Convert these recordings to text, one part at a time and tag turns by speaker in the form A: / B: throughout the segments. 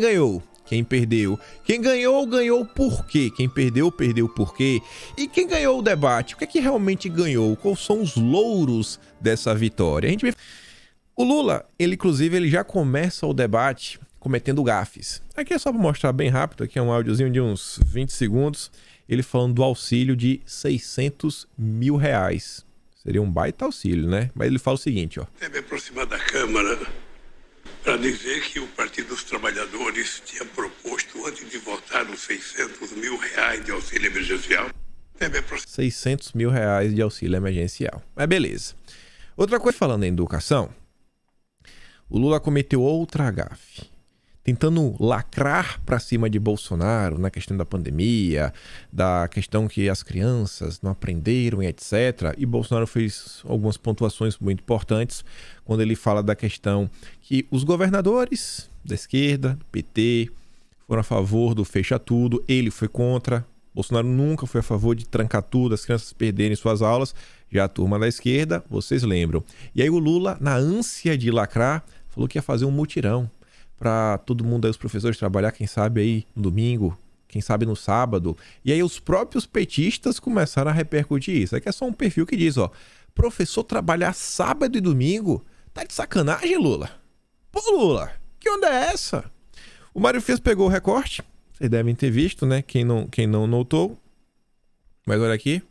A: ganhou, quem perdeu, quem ganhou, ganhou por quê, quem perdeu, perdeu por quê, e quem ganhou o debate, o que é que realmente ganhou, quais são os louros dessa vitória. O Lula, ele já começa o debate cometendo gafes. Aqui é só para mostrar bem rápido, aqui é um áudiozinho de uns 20 segundos, ele falando do auxílio de R$600 mil. Seria um baita auxílio, né? Mas ele fala o seguinte, ó.
B: Deve aproximar da Câmara para dizer que o Partido dos Trabalhadores tinha proposto, antes de votar os R$600 mil de auxílio emergencial,
A: R$600 mil de auxílio emergencial. Mas beleza. Outra coisa, falando em educação, o Lula cometeu outra gafe, tentando lacrar para cima de Bolsonaro na questão da pandemia, da questão que as crianças não aprenderam e etc. E Bolsonaro fez algumas pontuações muito importantes quando ele fala da questão que os governadores da esquerda, do PT, foram a favor do fecha tudo, ele foi contra. Bolsonaro nunca foi a favor de trancar tudo, as crianças perderem suas aulas. Já a turma da esquerda, vocês lembram. E aí o Lula, na ânsia de lacrar, falou que ia fazer um mutirão para todo mundo aí, os professores, trabalhar, quem sabe aí no domingo, quem sabe no sábado. E aí os próprios petistas começaram a repercutir isso. Aqui é só um perfil que diz, ó, professor trabalhar sábado e domingo? Tá de sacanagem, Lula? Pô, Lula, que onda é essa? O Mário Frias pegou o recorte, vocês devem ter visto, né? Quem não notou. Mas olha aqui.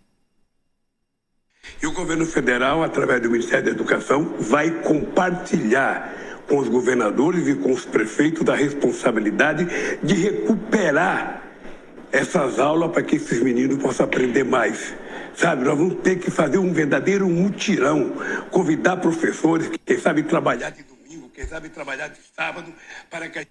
B: E o governo federal, através do Ministério da Educação, vai compartilhar com os governadores e com os prefeitos da responsabilidade de recuperar essas aulas para que esses meninos possam aprender mais. Sabe, nós vamos ter que fazer um verdadeiro mutirão, convidar professores, quem sabe trabalhar de domingo, quem sabe trabalhar de sábado, para que...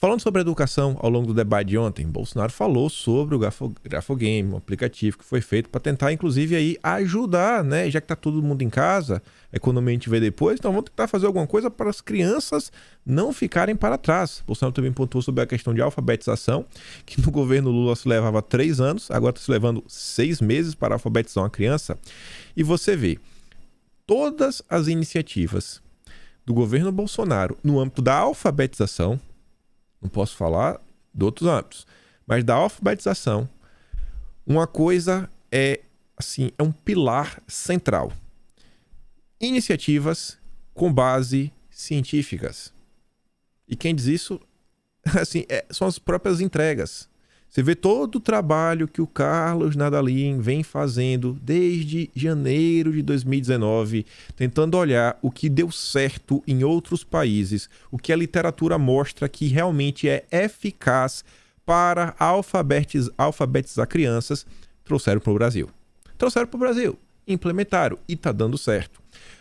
A: Falando sobre a educação, ao longo do debate de ontem, Bolsonaro falou sobre o Grafogame, um aplicativo que foi feito para tentar, inclusive, aí ajudar, né? Já que está todo mundo em casa, a economia a gente vê depois, então vamos tentar fazer alguma coisa para as crianças não ficarem para trás. Bolsonaro também pontuou sobre a questão de alfabetização, que no governo Lula se levava 3 anos, agora está se levando 6 meses para alfabetizar uma criança. E você vê, todas as iniciativas do governo Bolsonaro no âmbito da alfabetização, não posso falar de outros âmbitos, mas da alfabetização, uma coisa é um pilar central. Iniciativas com base científicas. E quem diz isso, são as próprias entregas. Você vê todo o trabalho que o Carlos Nadalim vem fazendo desde janeiro de 2019, tentando olhar o que deu certo em outros países, o que a literatura mostra que realmente é eficaz para alfabetizar crianças, trouxeram para o Brasil. Implementaram e está dando certo.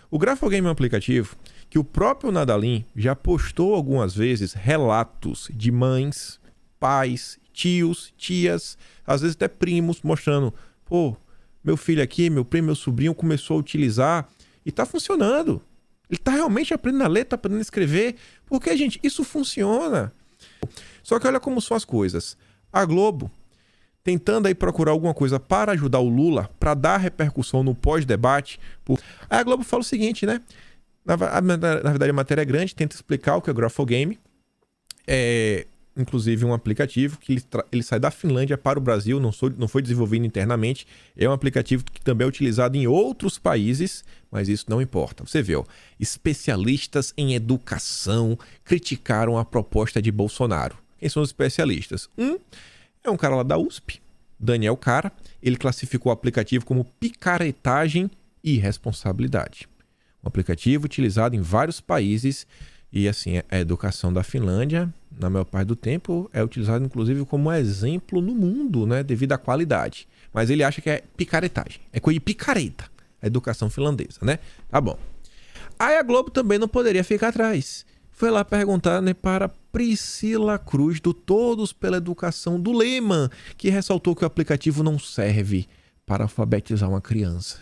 A: O Grafogame é um aplicativo que o próprio Nadalim já postou algumas vezes relatos de mães, pais, tios, tias, às vezes até primos, mostrando, pô, meu filho aqui, meu primo, meu sobrinho começou a utilizar e tá funcionando. Ele tá realmente aprendendo a ler, tá aprendendo a escrever, porque, gente, isso funciona. Só que olha como são as coisas. A Globo, tentando aí procurar alguma coisa para ajudar o Lula, para dar repercussão no pós-debate, aí a Globo fala o seguinte, né? Na verdade, a matéria é grande, tenta explicar o que é o Grafogame. Inclusive um aplicativo que ele sai da Finlândia para o Brasil, não foi desenvolvido internamente, é um aplicativo que também é utilizado em outros países, mas isso não importa. Você vê, ó, especialistas em educação criticaram a proposta de Bolsonaro. Quem são os especialistas? É um cara lá da USP, Daniel Cara, ele classificou o aplicativo como picaretagem e irresponsabilidade. Um aplicativo utilizado em vários países. E assim, a educação da Finlândia, na maior parte do tempo, é utilizada inclusive como exemplo no mundo, né? Devido à qualidade. Mas ele acha que é picaretagem. É coisa de picareta, a educação finlandesa, né? Tá bom. Aí a Globo também não poderia ficar atrás. Foi lá perguntar, né, para Priscila Cruz, do Todos pela Educação, do Leman, que ressaltou que o aplicativo não serve para alfabetizar uma criança.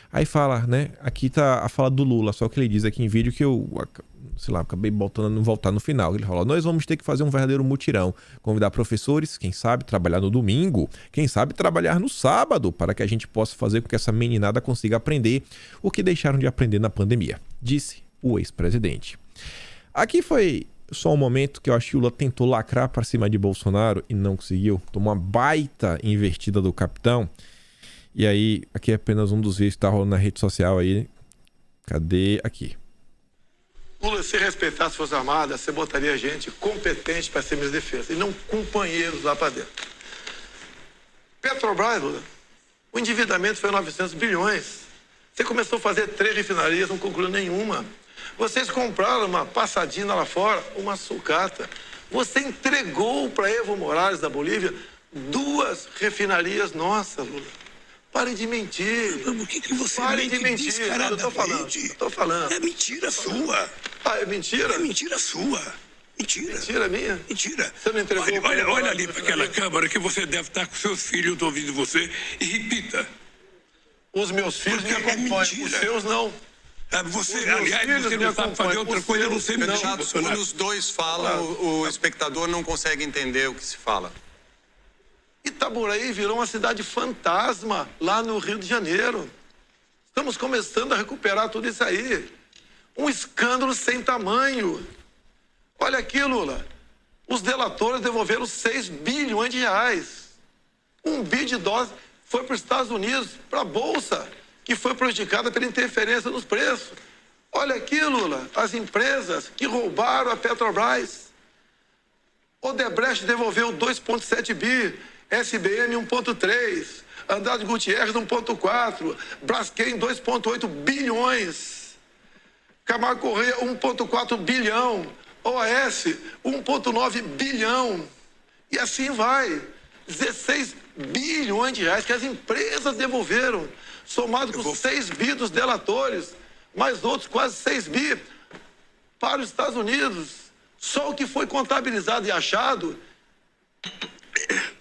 A: Aí fala, né? Aqui tá a fala do Lula, só que ele diz aqui em vídeo que eu, sei lá, acabei voltar no final. Ele fala, nós vamos ter que fazer um verdadeiro mutirão. Convidar professores, quem sabe trabalhar no domingo, quem sabe trabalhar no sábado, para que a gente possa fazer com que essa meninada consiga aprender o que deixaram de aprender na pandemia, disse o ex-presidente. Aqui foi só um momento que eu acho que o Lula tentou lacrar para cima de Bolsonaro e não conseguiu. Tomou uma baita invertida do capitão. E aí, aqui é apenas um dos vídeos que tá rolando na rede social aí. Cadê? Aqui.
C: Lula, se respeitasse as Forças Armadas, você botaria gente competente para ser ministro da Defesa e não companheiros lá para dentro. Petrobras, Lula, o endividamento foi 900 bilhões. Você começou a fazer 3 refinarias, não concluiu nenhuma. Vocês compraram uma passadina lá fora, uma sucata. Você entregou para Evo Morales, da Bolívia, 2 refinarias nossas, Lula. Pare de mentir.
B: Por que você
C: Pare
B: mente
C: de mentir.
B: descaradamente?
C: Eu tô falando.
B: É mentira sua.
C: Ah, é mentira?
B: É mentira sua. Mentira.
C: Mentira minha?
B: Mentira.
C: Você não entregou
B: Olha ali para aquela câmara que você deve estar com seus filhos ouvindo você e repita.
C: Os meus filhos me
B: Porque é
C: acompanham,
B: mentira.
C: os seus não.
B: Você,
C: Os meus
B: aliás,
C: filhos
B: você
C: me
B: não sabe fazer
C: acompanham,
B: outra
C: os
B: coisa, eu não
C: seus
B: sei
C: não.
B: mentir,
D: Deputado,
B: Bolsonaro.
D: quando os dois falam, o espectador não consegue entender o que se fala.
C: Itaboraí virou uma cidade fantasma lá no Rio de Janeiro. Estamos começando a recuperar tudo isso aí. Um escândalo sem tamanho. Olha aqui, Lula. Os delatores devolveram 6 bilhões de reais. 1 bi de dólares foi para os Estados Unidos, para a Bolsa, que foi prejudicada pela interferência nos preços. Olha aqui, Lula, as empresas que roubaram a Petrobras. Odebrecht devolveu 2,7 bi, SBM 1,3, Andrade Gutierrez 1,4, Braskem 2,8 bilhões, Camargo Correia 1,4 bilhão, OAS 1,9 bilhão, e assim vai. 16 bilhões de reais que as empresas devolveram, somado com 6 bi dos delatores, mais outros quase 6 bi para os Estados Unidos. Só o que foi contabilizado e achado,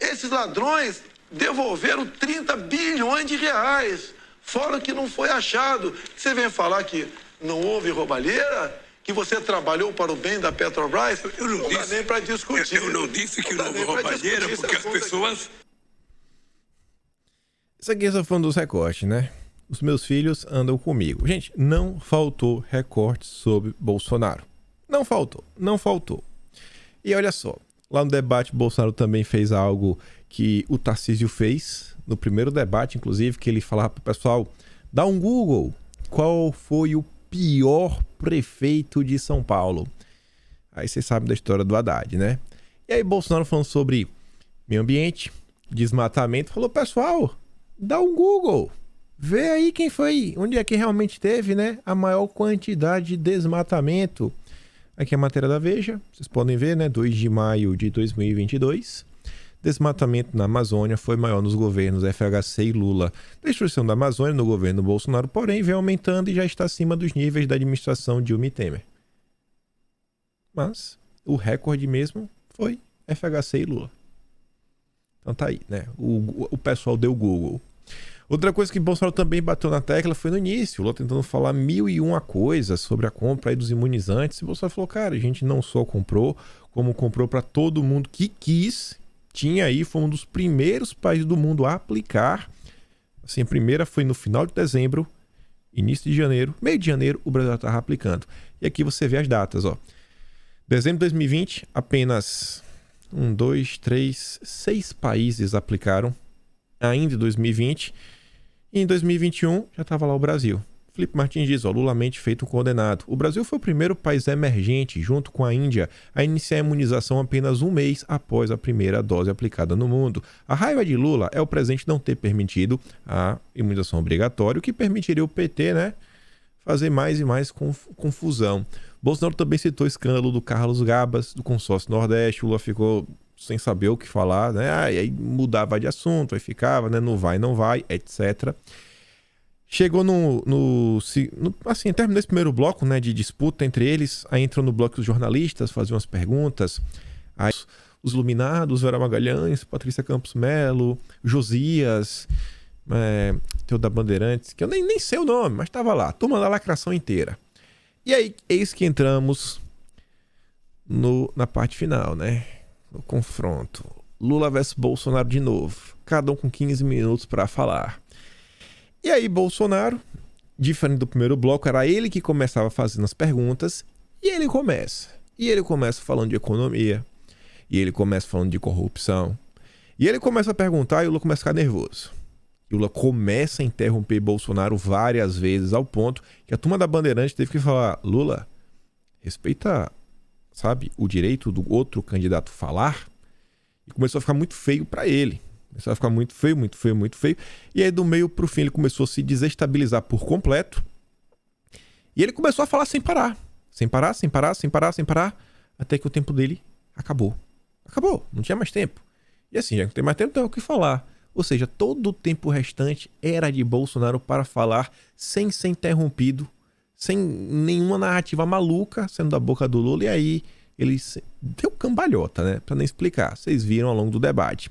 C: esses ladrões devolveram 30 bilhões de reais, fora o que não foi achado. Você vem falar que não houve roubalheira? Que você trabalhou para o bem da Petrobras?
B: Eu não
C: dá
B: disse,
C: nem para discutir.
B: eu não disse que não houve
C: dá nem pra
B: roubalheira,
C: discutir
B: porque
C: esse
B: as
C: assunto
B: pessoas...
A: Isso aqui é só falando dos recortes, né? Os meus filhos andam comigo. Gente, não faltou recorte sobre Bolsonaro. Não faltou, não faltou. E olha só, lá no debate, Bolsonaro também fez algo que o Tarcísio fez, no primeiro debate, inclusive, que ele falava pro pessoal, dá um Google, qual foi o pior prefeito de São Paulo? Aí vocês sabem da história do Haddad, né? E aí Bolsonaro falando sobre meio ambiente, desmatamento, falou, pessoal, dá um Google, vê aí quem foi, onde é que realmente teve, né, a maior quantidade de desmatamento. Aqui é a matéria da Veja, vocês podem ver, né, 2 de maio de 2022. Desmatamento na Amazônia foi maior nos governos FHC e Lula. Destruição da Amazônia no governo Bolsonaro, porém, vem aumentando e já está acima dos níveis da administração Dilma e Temer. Mas o recorde mesmo foi FHC e Lula. Então tá aí, né? O pessoal deu Google. Outra coisa que Bolsonaro também bateu na tecla foi no início, o Lula tentando falar 1001 coisas sobre a compra aí dos imunizantes. E Bolsonaro falou, cara, a gente não só comprou, como comprou para todo mundo que quis. Tinha aí, foi um dos primeiros países do mundo a aplicar. Assim, a primeira foi no final de dezembro, início de janeiro, meio de janeiro, o Brasil estava aplicando. E aqui você vê as datas, ó. Dezembro de 2020, apenas 6 países aplicaram, ainda em 2020. E em 2021 já estava lá o Brasil. Felipe Martins diz, ó, Lula mente feito um condenado. O Brasil foi o primeiro país emergente, junto com a Índia, a iniciar a imunização apenas 1 mês após a primeira dose aplicada no mundo. A raiva de Lula é o presidente não ter permitido a imunização obrigatória, o que permitiria o PT, né, fazer mais e mais confusão. Bolsonaro também citou o escândalo do Carlos Gabas, do consórcio Nordeste. O Lula ficou sem saber o que falar, né? E aí mudava de assunto, aí ficava, né? Não vai, etc. Chegou assim, terminou esse primeiro bloco, né, de disputa entre eles, aí entrou no bloco dos jornalistas, faziam umas perguntas, aí os iluminados, Vera Magalhães, Patrícia Campos Melo, Josias, teu da Bandeirantes, que eu nem sei o nome, mas estava lá, turma da lacração inteira. E aí, eis que entramos na parte final, né, no confronto. Lula versus Bolsonaro de novo, cada um com 15 minutos para falar. E aí Bolsonaro, diferente do primeiro bloco, era ele que começava fazendo as perguntas, e ele começa. E ele começa falando de economia. E ele começa falando de corrupção. E ele começa a perguntar e o Lula começa a ficar nervoso. E o Lula começa a interromper Bolsonaro várias vezes, ao ponto que a turma da Bandeirante teve que falar: Lula, respeita, sabe, o direito do outro candidato falar. E começou a ficar muito feio pra ele. Começou a ficar muito feio, muito feio, muito feio. E aí do meio pro fim ele começou a se desestabilizar por completo. E ele começou a falar sem parar. Sem parar, sem parar, sem parar, sem parar. Até que o tempo dele acabou. Acabou, não tinha mais tempo. E assim, já não tem mais tempo, então é o que falar. Ou seja, todo o tempo restante era de Bolsonaro para falar sem ser interrompido, sem nenhuma narrativa maluca sendo da boca do Lula. E aí ele deu cambalhota, né? Pra nem explicar. Vocês viram ao longo do debate.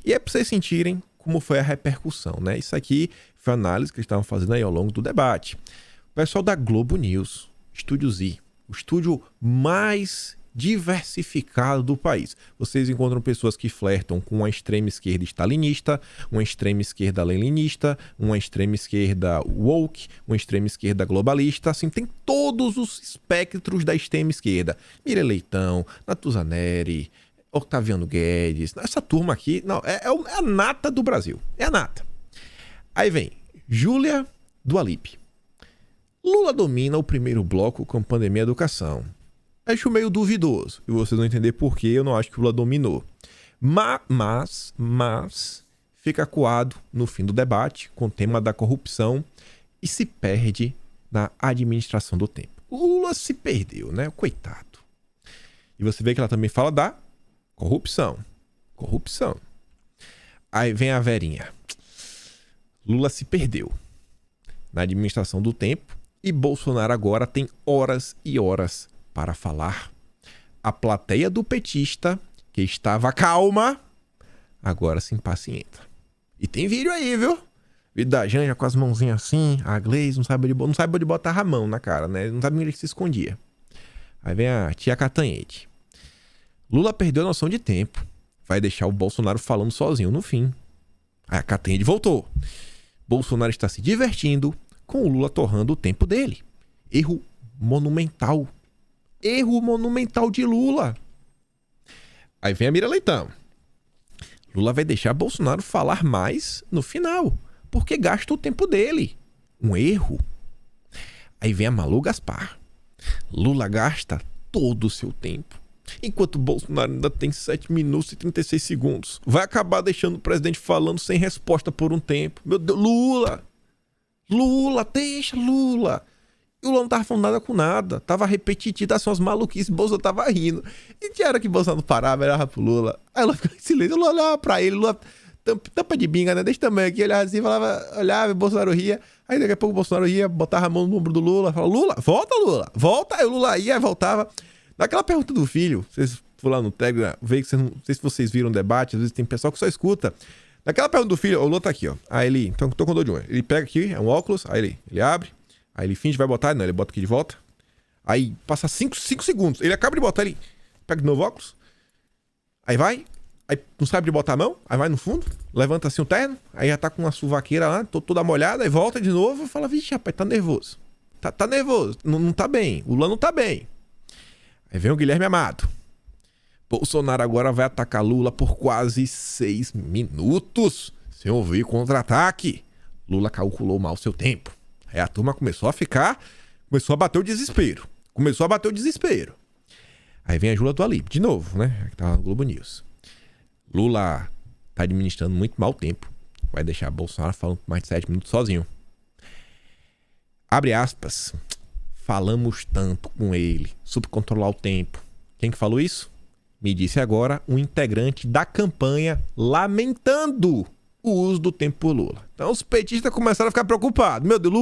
A: E é pra vocês sentirem como foi a repercussão, né? Isso aqui foi a análise que eles estavam fazendo aí ao longo do debate. O pessoal da Globo News, Estúdio Z, o estúdio mais diversificado do país. Vocês encontram pessoas que flertam com uma extrema esquerda stalinista, uma extrema esquerda leninista, uma extrema esquerda woke, uma extrema esquerda globalista, assim, tem todos os espectros da extrema esquerda. Miriam Leitão, Natuzaneri, Octaviano Guedes, essa turma aqui, não, é a nata do Brasil, é a nata. Aí vem Júlia do Alip. Lula domina o primeiro bloco com pandemia e educação. Acho meio duvidoso. E vocês vão entender por que eu não acho que o Lula dominou. Mas fica acuado no fim do debate com o tema da corrupção e se perde na administração do tempo. O Lula se perdeu, né? Coitado. E você vê que ela também fala da corrupção. Corrupção. Aí vem a Verinha. Lula se perdeu na administração do tempo e Bolsonaro agora tem horas e horas para falar. A plateia do petista, que estava calma, agora se impacienta. E tem vídeo aí, viu? Vídeo da Janja com as mãozinhas assim, a Gleice não sabe onde botar a mão na cara, né? Não sabe onde ele se escondia. Aí vem a tia Catanhete. Lula perdeu a noção de tempo. Vai deixar o Bolsonaro falando sozinho no fim. Aí a Catanhete voltou. Bolsonaro está se divertindo com o Lula torrando o tempo dele. Erro monumental. Erro monumental de Lula. Aí vem a Miriam Leitão. Lula vai deixar Bolsonaro falar mais no final, porque gasta o tempo dele. Um erro. Aí vem a Malu Gaspar. Lula gasta todo o seu tempo, enquanto Bolsonaro ainda tem 7 minutos e 36 segundos. Vai acabar deixando o presidente falando sem resposta por um tempo. Meu Deus, Lula! Lula, deixa Lula! E o Lula não tava falando nada com nada. Tava repetitivo, assim, umas maluquices. Bolsonaro tava rindo. E tinha hora que Bolsonaro não parava, olhava pro Lula. Aí o Lula ficava em silêncio. O Lula olhava pra ele. Lula, tampa de binga, né? Desse tamanho aqui. Olhava assim, olhava e o Bolsonaro ria. Aí daqui a pouco o Bolsonaro ia, botava a mão no ombro do Lula. Falava, Lula, volta. Aí o Lula ia, aí voltava. Naquela pergunta do filho, vocês foram lá no Telegram, veio que vocês não sei se vocês viram o debate, às vezes tem pessoal que só escuta. Naquela pergunta do filho, o Lula tá aqui, ó. Aí ele, então tô com dor de olho. Ele pega aqui, é um óculos, aí ele abre. Aí ele finge, vai botar, não, ele bota aqui de volta. Aí passa 5 segundos. Ele acaba de botar, ele pega de novo o óculos. Aí vai, aí não sabe de botar a mão, aí vai no fundo, levanta assim o terno, aí já tá com uma suvaqueira lá, toda molhada, aí volta de novo e fala, vixe, rapaz, tá nervoso. Tá nervoso, não tá bem, o Lula não tá bem. Aí vem o Guilherme Amado. Bolsonaro agora vai atacar Lula por quase 6 minutos, sem ouvir contra-ataque. Lula calculou mal seu tempo. Aí a turma começou a bater o desespero. Aí vem a Júlia do Alip, de novo, né? Que tá no Globo News. Lula tá administrando muito mal o tempo. Vai deixar Bolsonaro falando por mais de 7 minutos sozinho. Abre aspas. Falamos tanto com ele sobre controlar o tempo. Quem que falou isso? Me disse agora um integrante da campanha lamentando o uso do tempo por Lula. Então os petistas começaram a ficar preocupados. Meu Deus,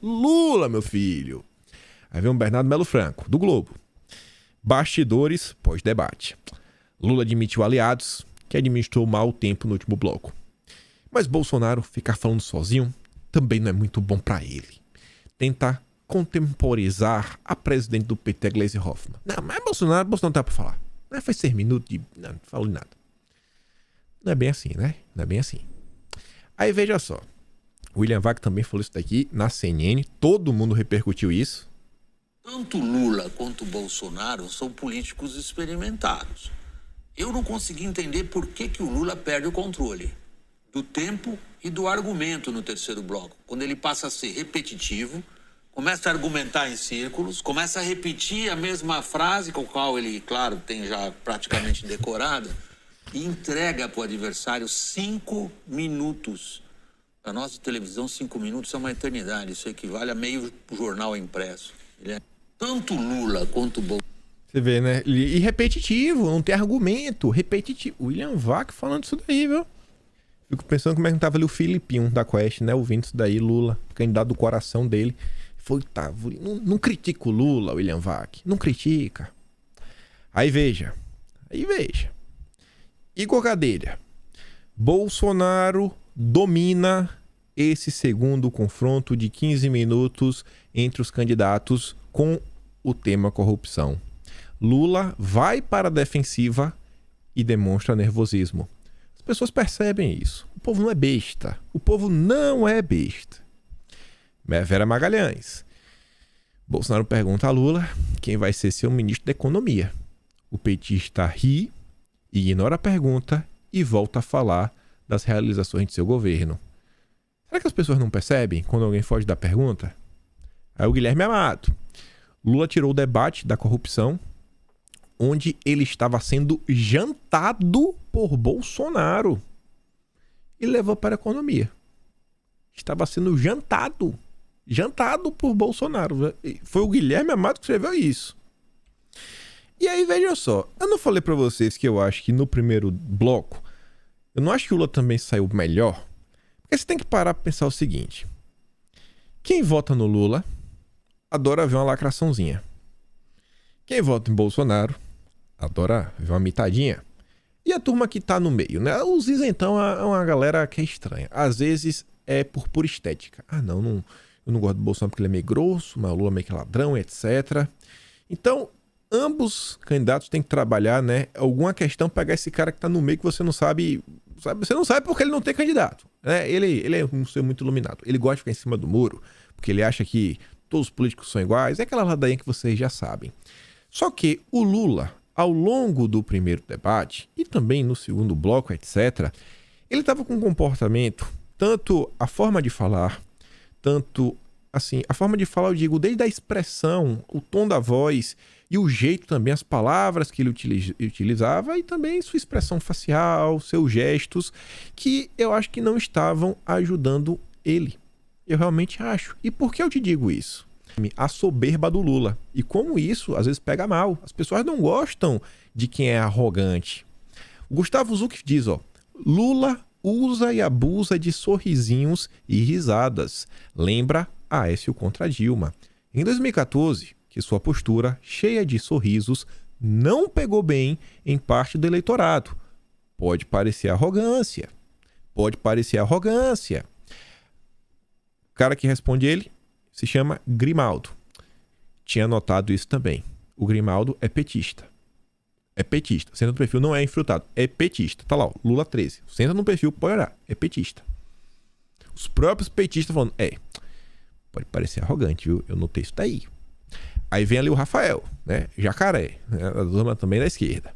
A: Lula, meu filho. Aí vem o Bernardo Melo Franco, do Globo. Bastidores pós-debate. Lula admitiu aliados que administrou mal o tempo no último bloco. Mas Bolsonaro ficar falando sozinho também não é muito bom pra ele. Tentar contemporizar a presidente do PT, Gleisi Hoffmann. Não, mas Bolsonaro não tá pra falar. Não foi 6 minutos de... Não falou de nada. Não é bem assim, né? Não é bem assim. Aí veja só. O William Vac também falou isso daqui na CNN. Todo mundo repercutiu isso.
E: Tanto Lula quanto Bolsonaro são políticos experimentados. Eu não consegui entender por que o Lula perde o controle do tempo e do argumento no terceiro bloco. Quando ele passa a ser repetitivo, começa a argumentar em círculos, começa a repetir a mesma frase, com a qual ele, claro, tem já praticamente decorada, e entrega para o adversário 5 minutos. Para nós de televisão, 5 minutos é uma eternidade. Isso equivale a meio jornal impresso. Ele é tanto Lula quanto Bolsonaro.
A: Você vê, né? E repetitivo, não tem argumento. Repetitivo. William Vac falando isso daí, viu? Fico pensando como é que tava ali o Filipinho da Quest, né? Ouvindo isso daí, Lula, candidato do coração dele. Foi, tá, não critica o Lula, William Vac. Não critica. Aí veja. Igor Gadelha. Bolsonaro domina esse segundo confronto de 15 minutos entre os candidatos com o tema corrupção. Lula vai para a defensiva e demonstra nervosismo. As pessoas percebem isso. O povo não é besta. O povo não é besta. Vera Magalhães. Bolsonaro pergunta a Lula quem vai ser seu ministro da Economia. O petista ri, ignora a pergunta e volta a falar das realizações de seu governo. Será que as pessoas não percebem quando alguém foge da pergunta? Aí o Guilherme Amado. Lula tirou o debate da corrupção, onde ele estava sendo jantado por Bolsonaro e levou para a economia. Estava sendo jantado por Bolsonaro. Foi o Guilherme Amado que escreveu isso. E aí, veja só, eu não falei para vocês que eu acho que no primeiro bloco, eu não acho que o Lula também saiu melhor, porque você tem que parar para pensar o seguinte: quem vota no Lula adora ver uma lacraçãozinha. Quem vota em Bolsonaro adora ver uma mitadinha. E a turma que tá no meio, né? Os isentão é uma galera que é estranha. Às vezes é por pura estética. Eu não gosto do Bolsonaro porque ele é meio grosso, mas o Lula é meio que ladrão, etc. Então, ambos candidatos têm que trabalhar, né? Alguma questão, pegar esse cara que tá no meio que você não sabe. Você não sabe porque ele não tem candidato. Né? Ele é um ser muito iluminado. Ele gosta de ficar em cima do muro, porque ele acha que todos os políticos são iguais. É aquela ladainha que vocês já sabem. Só que o Lula, ao longo do primeiro debate, e também no segundo bloco, etc., ele estava com um comportamento, tanto a forma de falar, tanto, assim, a forma de falar, eu digo, desde a expressão, o tom da voz e o jeito também, as palavras que ele utilizava e também sua expressão facial, seus gestos, que eu acho que não estavam ajudando ele. Eu realmente acho. E por que eu te digo isso? A soberba do Lula. E como isso, às vezes, pega mal. As pessoas não gostam de quem é arrogante. O Gustavo Zucchi diz, Lula usa e abusa de sorrisinhos e risadas. Lembra Aécio contra Dilma. Em 2014, que sua postura, cheia de sorrisos, não pegou bem em parte do eleitorado. Pode parecer arrogância. O cara que responde ele se chama Grimaldo. Tinha notado isso também. O Grimaldo é petista. Senta no perfil, não é infiltrado. É petista. Tá lá, Lula 13. Senta no perfil, pode olhar. É petista. Os próprios petistas falando, pode parecer arrogante, viu? Eu notei isso daí. Aí vem ali o Rafael, né? Jacaré, né? A turma também da esquerda.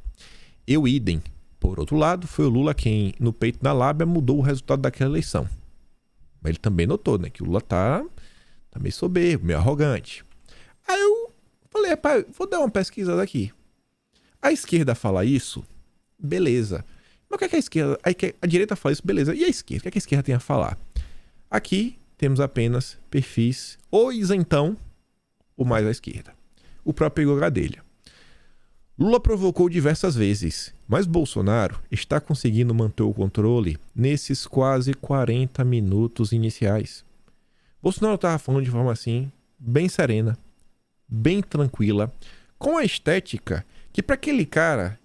A: Idem. Por outro lado, foi o Lula quem, no peito da lábia, mudou o resultado daquela eleição. Mas ele também notou, né? Que o Lula tá meio soberbo, meio arrogante. Aí eu falei, rapaz, vou dar uma pesquisada aqui. A esquerda fala isso? Beleza. Mas o que é que a esquerda... A direita fala isso? Beleza. E a esquerda? O que é que a esquerda tem a falar? Aqui temos apenas perfis ou isentão ou mais à esquerda. O próprio Igor Gadelha. Lula provocou diversas vezes, mas Bolsonaro está conseguindo manter o controle nesses quase 40 minutos iniciais. Bolsonaro estava falando de forma assim, bem serena, bem tranquila, com a estética que para aquele cara,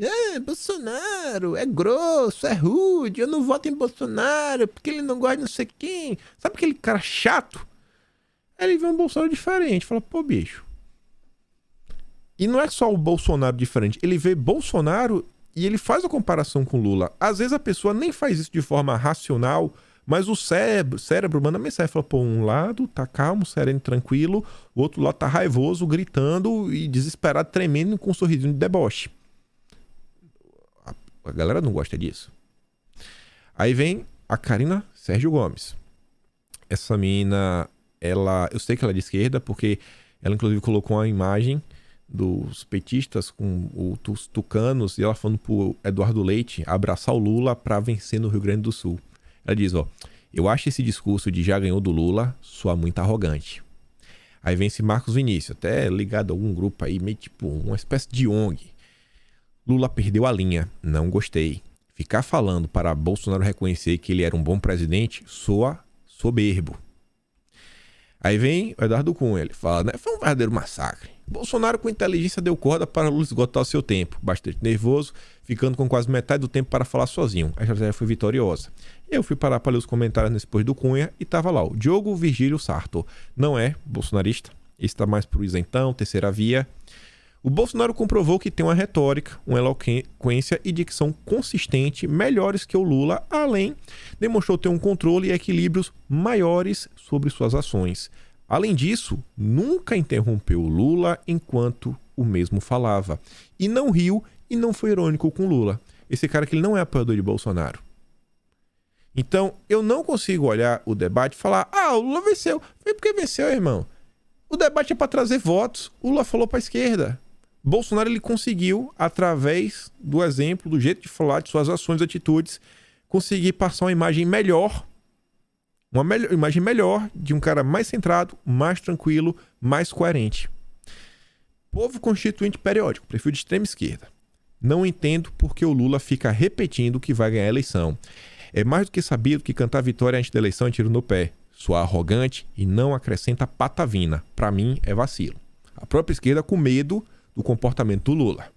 A: Bolsonaro é grosso, é rude, eu não voto em Bolsonaro porque ele não gosta de não sei quem. Sabe aquele cara chato? Aí ele vê um Bolsonaro diferente, fala, pô, bicho. E não é só o Bolsonaro diferente, ele vê Bolsonaro e ele faz a comparação com Lula. Às vezes a pessoa nem faz isso de forma racional, Mas o cérebro manda mensagem, fala, pô, um lado tá calmo, sereno, tranquilo, o outro lado tá raivoso, gritando e desesperado, tremendo com um sorrisinho de deboche. A galera não gosta disso. Aí vem a Karina Sérgio Gomes. Essa menina, eu sei que ela é de esquerda, porque ela inclusive colocou uma imagem dos petistas com os tucanos e ela falando pro Eduardo Leite abraçar o Lula para vencer no Rio Grande do Sul. Ela diz, eu acho esse discurso de já ganhou do Lula soa muito arrogante. Aí vem esse Marcos Vinícius, até ligado a algum grupo aí, meio tipo uma espécie de ONG. Lula perdeu a linha, não gostei. Ficar falando para Bolsonaro reconhecer que ele era um bom presidente soa soberbo. Aí vem o Eduardo Cunha, ele fala, né? Foi um verdadeiro massacre. Bolsonaro com inteligência deu corda para Lula esgotar o seu tempo. Bastante nervoso, ficando com quase metade do tempo para falar sozinho. A estratégia foi vitoriosa. Eu fui parar para ler os comentários nesse post do Cunha e tava lá o Diogo Virgílio Sarto. Não é bolsonarista, esse tá mais pro isentão, terceira via. O Bolsonaro comprovou que tem uma retórica, uma eloquência e dicção consistente, melhores que o Lula, além, demonstrou ter um controle e equilíbrios maiores sobre suas ações. Além disso, nunca interrompeu o Lula enquanto o mesmo falava. E não riu e não foi irônico com Lula. Esse cara que ele não é apoiador de Bolsonaro. Então, eu não consigo olhar o debate e falar, o Lula venceu. Foi porque venceu, irmão. O debate é para trazer votos. O Lula falou para a esquerda. Bolsonaro ele conseguiu, através do exemplo, do jeito de falar, de suas ações e atitudes, conseguir passar uma imagem melhor, imagem melhor de um cara mais centrado, mais tranquilo, mais coerente. Povo constituinte periódico, perfil de extrema esquerda. Não entendo porque o Lula fica repetindo que vai ganhar a eleição. É mais do que sabido que cantar vitória antes da eleição é tiro no pé. Soar arrogante e não acrescenta patavina. Para mim, é vacilo. A própria esquerda com medo do comportamento do Lula.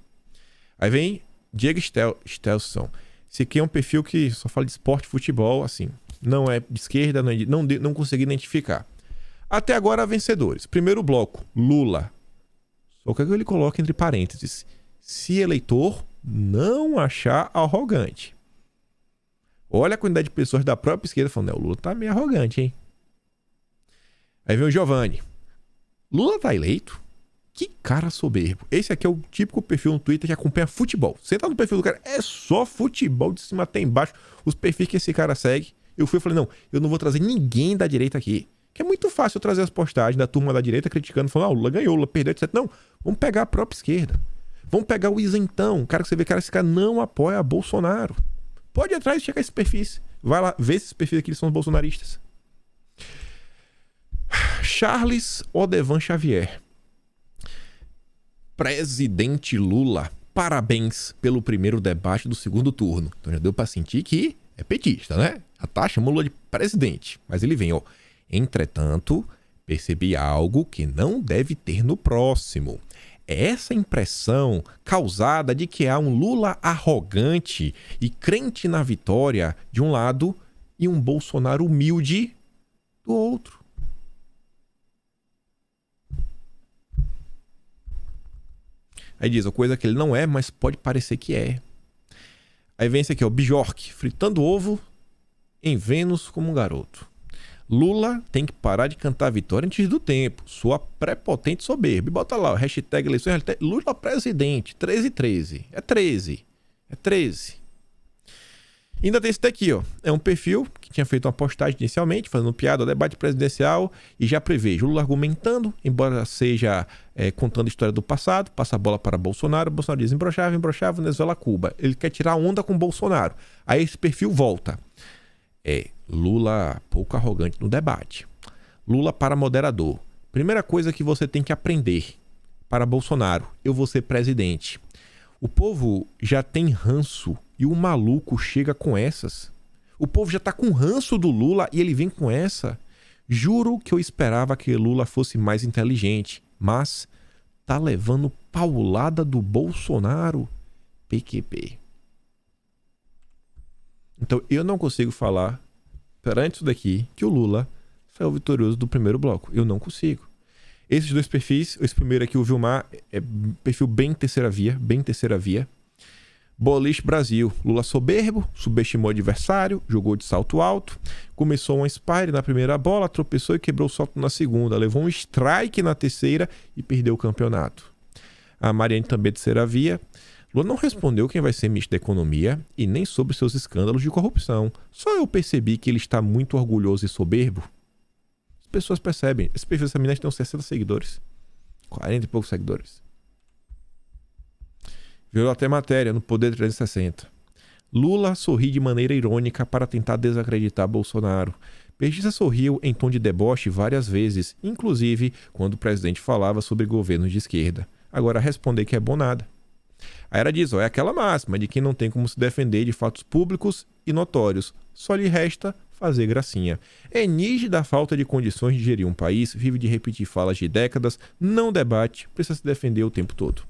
A: Aí vem Diego Stelson. Esse aqui é um perfil que só fala de esporte e futebol, assim. Não é de esquerda, não consegui identificar. Até agora, vencedores. Primeiro bloco, Lula. Só que ele coloca entre parênteses. Se eleitor não achar arrogante. Olha a quantidade de pessoas da própria esquerda falando, o Lula tá meio arrogante, hein? Aí vem o Giovanni. Lula tá eleito? Que cara soberbo. Esse aqui é o típico perfil no Twitter que acompanha futebol. Você entra no perfil do cara, é só futebol de cima até embaixo. Os perfis que esse cara segue. Eu fui e falei, não, eu não vou trazer ninguém da direita aqui. Que é muito fácil eu trazer as postagens da turma da direita criticando, falando, o Lula ganhou, o Lula perdeu, etc. Não, vamos pegar a própria esquerda. Vamos pegar o isentão. O cara que você vê, esse cara não apoia Bolsonaro. Pode ir atrás e checar esses perfis. Vai lá, vê se esses perfis aqui são os bolsonaristas. Charles Odevan Xavier. Presidente Lula, parabéns pelo primeiro debate do segundo turno. Então já deu pra sentir que é petista, né? A taxa chamou Lula de presidente. Mas ele vem, Entretanto, percebi algo que não deve ter no próximo. É essa impressão causada de que há um Lula arrogante e crente na vitória de um lado e um Bolsonaro humilde do outro. Aí diz, a coisa que ele não é, mas pode parecer que é. Aí vem esse aqui, Bjork, fritando ovo em Vênus como um garoto. Lula tem que parar de cantar a vitória antes do tempo. Sua prepotente soberba. E bota lá, hashtag eleições, Lula presidente, 1313. É 13. É 13. Ainda tem esse daqui, É um perfil que tinha feito uma postagem inicialmente, fazendo piada ao debate presidencial e já prevejo Lula argumentando, embora seja contando a história do passado, passa a bola para Bolsonaro, Bolsonaro diz embroxava, Venezuela, Cuba. Ele quer tirar onda com Bolsonaro. Aí esse perfil volta. Lula pouco arrogante no debate. Lula para moderador. Primeira coisa que você tem que aprender para Bolsonaro, eu vou ser presidente. O povo já tem ranço e o maluco chega com essas. O povo já tá com ranço do Lula e ele vem com essa. Juro que eu esperava que Lula fosse mais inteligente, mas tá levando paulada do Bolsonaro. PQP. Então eu não consigo falar perante isso daqui que o Lula foi o vitorioso do primeiro bloco. Eu não consigo. Esses dois perfis, esse primeiro aqui, o Vilmar, é perfil bem terceira via. Boliche Brasil. Lula soberbo, subestimou o adversário, jogou de salto alto, começou um spire na primeira bola, tropeçou e quebrou o salto na segunda, levou um strike na terceira e perdeu o campeonato. A Mariane também de Seravia. Lula não respondeu quem vai ser ministro da Economia e nem sobre seus escândalos de corrupção. Só eu percebi que ele está muito orgulhoso e soberbo. As pessoas percebem. Esse perfil dessa menina tem uns 60 seguidores. 40 e poucos seguidores. Virou até matéria no Poder 360. Lula sorri de maneira irônica para tentar desacreditar Bolsonaro. Petista sorriu em tom de deboche várias vezes, inclusive quando o presidente falava sobre governos de esquerda. Agora responder que é bom nada. Aí ela diz, é aquela máxima de que não tem como se defender de fatos públicos e notórios. Só lhe resta fazer gracinha. É nítida a falta de condições de gerir um país, vive de repetir falas de décadas, não debate, precisa se defender o tempo todo.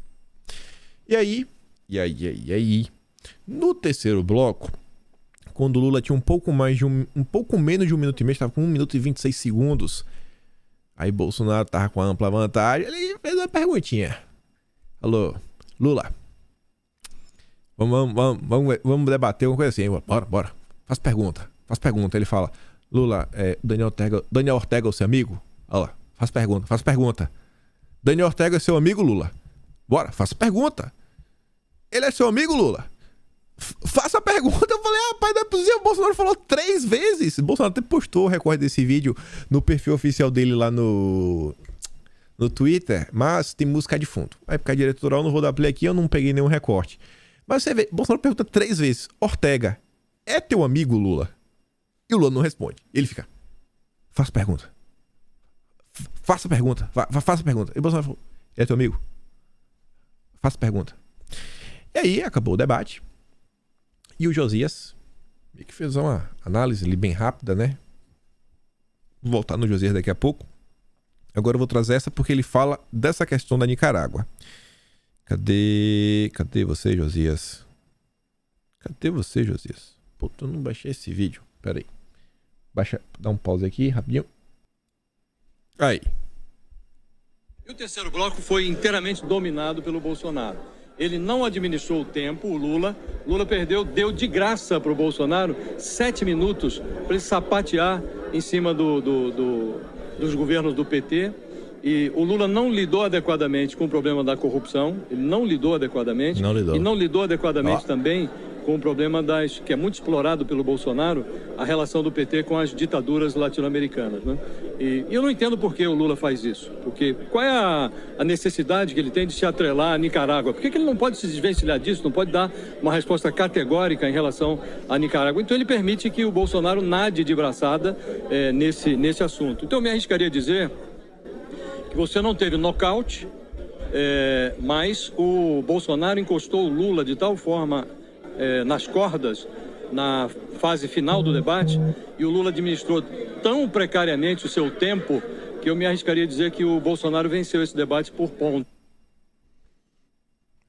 A: E aí, no terceiro bloco, quando o Lula tinha um pouco menos de 1 minuto e meio, estava com 1 minuto e 26 segundos, aí Bolsonaro estava com ampla vantagem, ele fez uma perguntinha. Alô, Lula, vamos debater uma coisa assim, bora, faz pergunta. Ele fala, Lula, Daniel Ortega é o seu amigo? Olha lá, faz pergunta. Daniel Ortega é seu amigo, Lula? Bora, faça pergunta. Ele é seu amigo, Lula? Faça a pergunta. Eu falei, rapaz, não é possível. O Bolsonaro falou 3 vezes. O Bolsonaro até postou o recorte desse vídeo no perfil oficial dele lá no Twitter, mas tem música de fundo. Aí, porque é diretoral, não vou dar play aqui, eu não peguei nenhum recorte. Mas você vê, Bolsonaro pergunta 3 vezes, Ortega, é teu amigo, Lula? E o Lula não responde. Ele fica, faça pergunta. Faça pergunta. E o Bolsonaro falou, é teu amigo? Faça pergunta. E aí, acabou o debate. E o Josias meio que fez uma análise ali bem rápida, né? Vou voltar no Josias daqui a pouco. Agora eu vou trazer essa porque ele fala dessa questão da Nicarágua. Cadê você, Josias? Pô, eu não baixei esse vídeo. Pera aí. Dá um pause aqui, rapidinho. Aí.
F: E o terceiro bloco foi inteiramente dominado pelo Bolsonaro. Ele não administrou o tempo, o Lula. Lula deu de graça para o Bolsonaro 7 minutos para ele sapatear em cima dos governos do PT. E o Lula não lidou adequadamente com o problema da corrupção. Ele não lidou adequadamente. E não lidou adequadamente também com o problema que é muito explorado pelo Bolsonaro, a relação do PT com as ditaduras latino-americanas, né? E eu não entendo por que o Lula faz isso. Porque qual é a necessidade que ele tem de se atrelar a Nicarágua? Por que ele não pode se desvencilhar disso, não pode dar uma resposta categórica em relação à Nicarágua? Então ele permite que o Bolsonaro nade de braçada nesse assunto. Então eu me arriscaria a dizer que você não teve nocaute, mas o Bolsonaro encostou o Lula de tal forma nas cordas, na fase final do debate, e o Lula administrou tão precariamente o seu tempo, que eu me arriscaria a dizer que o Bolsonaro venceu esse debate por ponto.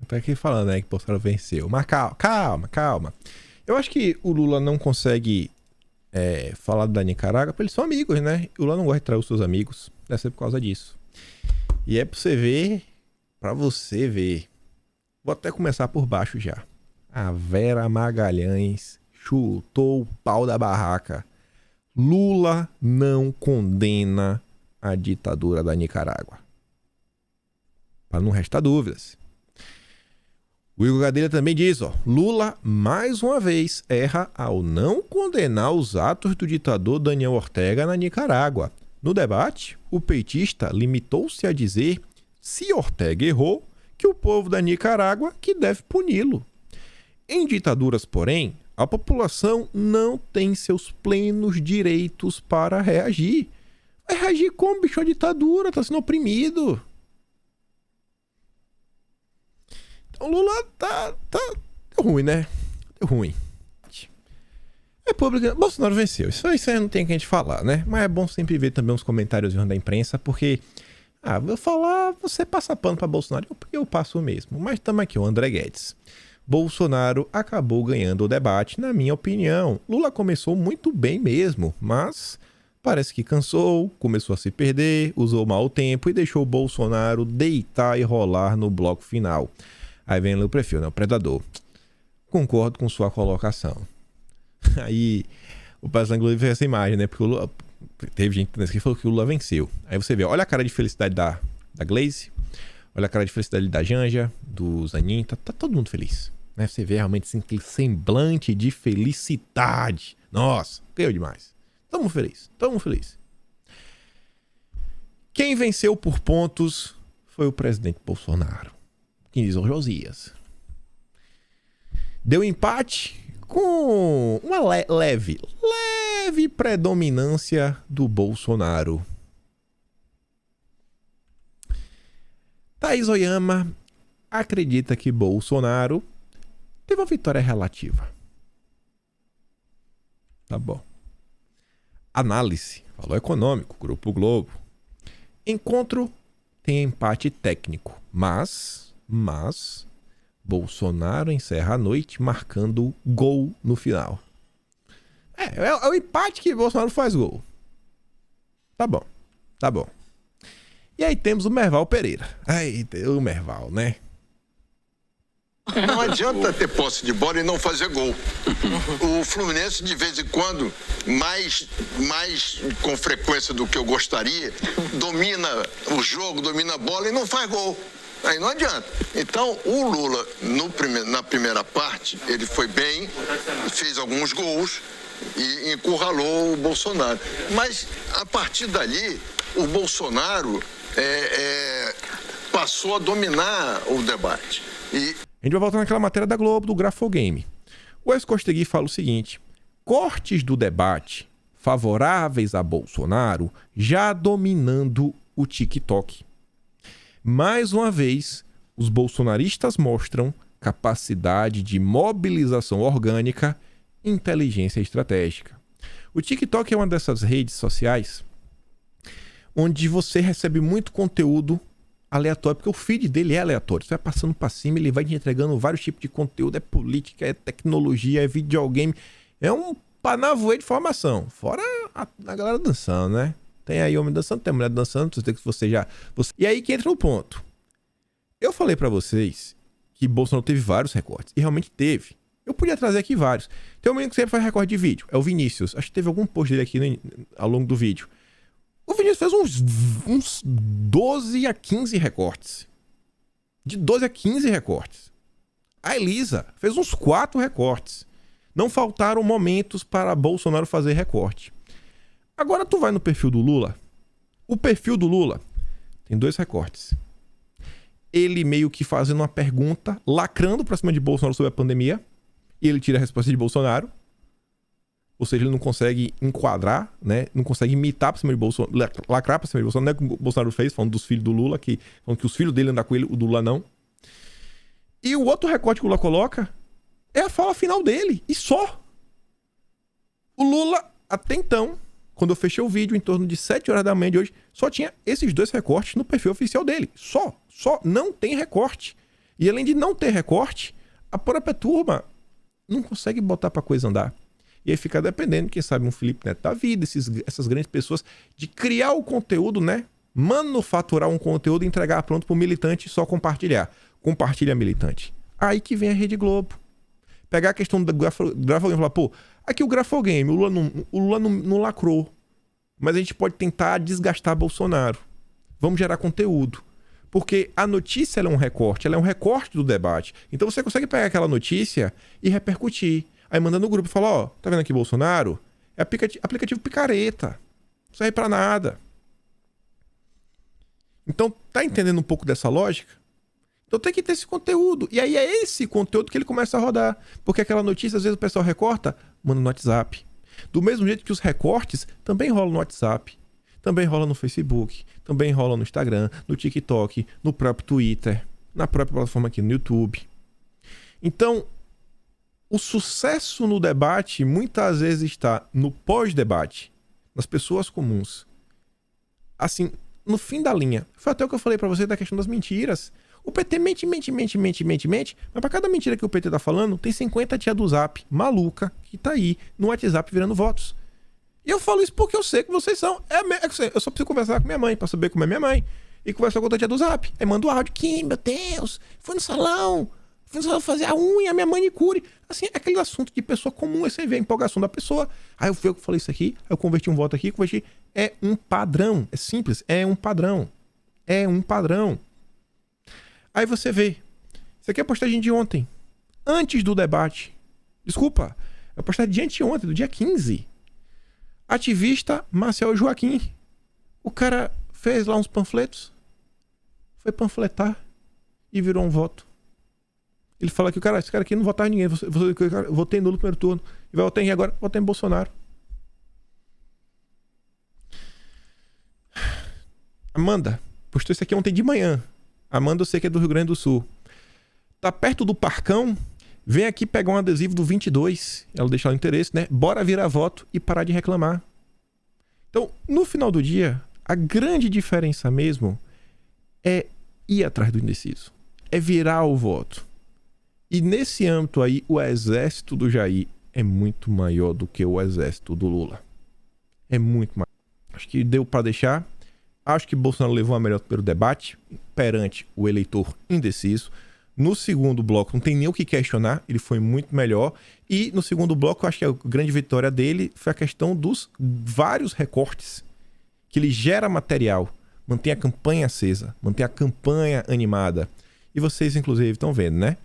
A: Tá aqui falando, né, que o Bolsonaro venceu. Mas calma. Eu acho que o Lula não consegue falar da Nicarágua porque eles são amigos, né? O Lula não gosta de trair os seus amigos. Deve ser por causa disso. E é pra você ver. Vou até começar por baixo já. A Vera Magalhães chutou o pau da barraca. Lula não condena a ditadura da Nicarágua. Para não restar dúvidas. O Igor Gadelha também diz, Lula mais uma vez erra ao não condenar os atos do ditador Daniel Ortega na Nicarágua. No debate, o petista limitou-se a dizer, se Ortega errou, que o povo da Nicarágua que deve puni-lo. Em ditaduras, porém, a população não tem seus plenos direitos para reagir. Vai reagir como, bicho? A ditadura está sendo oprimido. Então Lula deu ruim, né? Deu ruim. República, Bolsonaro venceu. Isso aí não tem o que a gente falar, né? Mas é bom sempre ver também uns comentários da imprensa, porque vou falar, você passa pano para Bolsonaro, eu passo mesmo. Mas estamos aqui, o André Guedes. Bolsonaro acabou ganhando o debate, na minha opinião. Lula começou muito bem mesmo, mas parece que cansou, começou a se perder, usou mal o tempo e deixou o Bolsonaro deitar e rolar no bloco final. Aí vem o perfil, né? O predador. concordo com sua colocação. Aí o Pazanglo fez essa imagem, né? Porque o Lula, teve gente que falou que o Lula venceu. Aí você vê, olha a cara de felicidade da Glaze, olha a cara de felicidade da Janja, do Zanin, tá todo mundo feliz. Né? Você vê realmente assim, aquele semblante de felicidade. Nossa, ganhou demais. Tamo feliz, tamo feliz. Quem venceu por pontos foi o presidente Bolsonaro. Quem diz o Josias. Deu empate com uma leve predominância do Bolsonaro. Thaís Oyama acredita que Bolsonaro teve uma vitória relativa. Tá bom. Análise, valor econômico, Grupo Globo. Encontro tem empate técnico, mas Bolsonaro encerra a noite marcando gol no final. É o empate que Bolsonaro faz gol. Tá bom. E aí temos o Merval Pereira. Aí, o Merval, né?
G: Não adianta ter posse de bola e não fazer gol. O Fluminense, de vez em quando, mais com frequência do que eu gostaria, domina o jogo, domina a bola e não faz gol. Aí não adianta. Então, o Lula, na primeira parte, ele foi bem, fez alguns gols e encurralou o Bolsonaro. Mas, a partir dali, o Bolsonaro passou a dominar o debate.
A: A gente vai voltar naquela matéria da Globo, do Grafogame. O ex-Costegui fala o seguinte: cortes do debate favoráveis a Bolsonaro já dominando o TikTok. Mais uma vez, os bolsonaristas mostram capacidade de mobilização orgânica e inteligência estratégica. O TikTok é uma dessas redes sociais onde você recebe muito conteúdo aleatório, porque o feed dele é aleatório. Você vai passando para cima, ele vai te entregando vários tipos de conteúdo. É política, é tecnologia, é videogame. É um panavoe de formação. Fora a galera dançando, né? Tem aí homem dançando, tem mulher dançando. E aí que entra o ponto. Eu falei para vocês que Bolsonaro teve vários recortes. E realmente teve. Eu podia trazer aqui vários. Tem um menino que sempre faz recorde de vídeo. É o Vinícius. Acho que teve algum post dele aqui ao longo do vídeo. O Vinícius fez uns 12 a 15 recortes. De 12 a 15 recortes. A Elisa fez uns 4 recortes. Não faltaram momentos para Bolsonaro fazer recorte. Agora tu vai no perfil do Lula. O perfil do Lula tem 2 recortes. Ele meio que fazendo uma pergunta, lacrando pra cima de Bolsonaro sobre a pandemia. E ele tira a resposta de Bolsonaro. Ou seja, ele não consegue enquadrar, né? Não consegue imitar pra cima de Bolsonaro, lacrar pra cima de Bolsonaro. Não é o que o Bolsonaro fez, falando dos filhos do Lula, falando que os filhos dele andam com ele, o do Lula não. E o outro recorte que o Lula coloca é a fala final dele. E só. O Lula, até então, quando eu fechei o vídeo, em torno de 7 horas da manhã de hoje, só tinha esses 2 recortes no perfil oficial dele. Só. Não tem recorte. E além de não ter recorte, a própria turma não consegue botar pra coisa andar. E aí fica dependendo, quem sabe, um Felipe Neto da vida, essas grandes pessoas, de criar o conteúdo, né? Manufaturar um conteúdo e entregar pronto pro militante e só compartilhar. Compartilha militante. Aí que vem a Rede Globo. Pegar a questão do Grafogame e falar, pô, aqui o Grafogame, o Lula não lacrou. Mas a gente pode tentar desgastar Bolsonaro. Vamos gerar conteúdo. Porque a notícia ela é um recorte, ela é um recorte do debate. Então você consegue pegar aquela notícia e repercutir. Aí manda no grupo e fala, ó, tá vendo aqui Bolsonaro? É aplicativo picareta. Não serve pra nada. Então, tá entendendo um pouco dessa lógica? Então tem que ter esse conteúdo. E aí é esse conteúdo que ele começa a rodar. Porque aquela notícia, às vezes o pessoal recorta, manda no WhatsApp. Do mesmo jeito que os recortes também rolam no WhatsApp. Também rola no Facebook. Também rola no Instagram, no TikTok, no próprio Twitter. Na própria plataforma aqui no YouTube. Então, o sucesso no debate muitas vezes está no pós-debate, nas pessoas comuns. Assim, no fim da linha. Foi até o que eu falei pra você da questão das mentiras. O PT mente, mas pra cada mentira que o PT tá falando, tem 50 tia do Zap, maluca, que tá aí no WhatsApp virando votos. E eu falo isso porque eu sei que vocês são. Eu só preciso conversar com minha mãe pra saber como é minha mãe. E conversar com a tia do Zap. Aí manda o áudio, que, meu Deus, foi no salão. Precisava fazer a unha, a minha manicure. Assim, é aquele assunto de pessoa comum, aí você vê a empolgação da pessoa. Aí eu falei isso aqui, aí eu converti um voto aqui, converti. É um padrão, é simples, é um padrão. É um padrão. Aí você vê. Isso aqui é a postagem de ontem. Antes do debate. Desculpa. É a postagem de anteontem, do dia 15. Ativista Marcel Joaquim. O cara fez lá uns panfletos. Foi panfletar. E virou um voto. Ele fala que esse cara aqui não votar em ninguém. Eu votei no primeiro turno. E vai votar em agora. Votei em Bolsonaro. Amanda. Postou isso aqui ontem de manhã. Amanda, eu sei que é do Rio Grande do Sul. Tá perto do Parcão. Vem aqui pegar um adesivo do 22. Ela deixa lá o interesse, né? Bora virar voto e parar de reclamar. Então, no final do dia, a grande diferença mesmo é ir atrás do indeciso. É virar o voto. E nesse âmbito aí, o exército do Jair é muito maior do que o exército do Lula. É muito maior. Acho que deu para deixar. Acho que Bolsonaro levou a melhor pelo debate perante o eleitor indeciso. No segundo bloco, não tem nem o que questionar, ele foi muito melhor. E no segundo bloco, eu acho que a grande vitória dele foi a questão dos vários recortes que ele gera material, mantém a campanha acesa, mantém a campanha animada. E vocês, inclusive, estão vendo, né?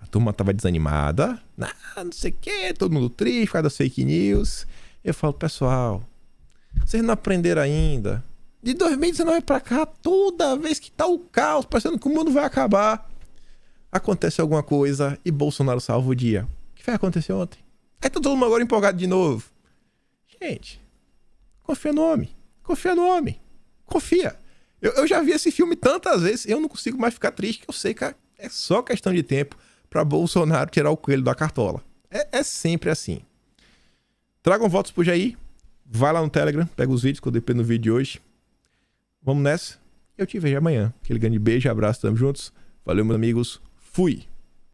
A: A turma tava desanimada, não sei o que, todo mundo triste, por causa das fake news. Eu falo, pessoal, vocês não aprenderam ainda? De 2019 pra cá, toda vez que tá o caos, parecendo que o mundo vai acabar, acontece alguma coisa e Bolsonaro salva o dia. O que foi que aconteceu ontem? Aí tá todo mundo agora empolgado de novo. Gente, confia no homem. Confia no homem. Confia. Eu já vi esse filme tantas vezes, eu não consigo mais ficar triste, que eu sei que é só questão de tempo pra Bolsonaro tirar o coelho da cartola. É sempre assim. Tragam votos pro Jair. Vai lá no Telegram, pega os vídeos que eu dei no vídeo de hoje. Vamos nessa. Eu te vejo amanhã. Aquele grande beijo, abraço, tamo juntos. Valeu, meus amigos. Fui!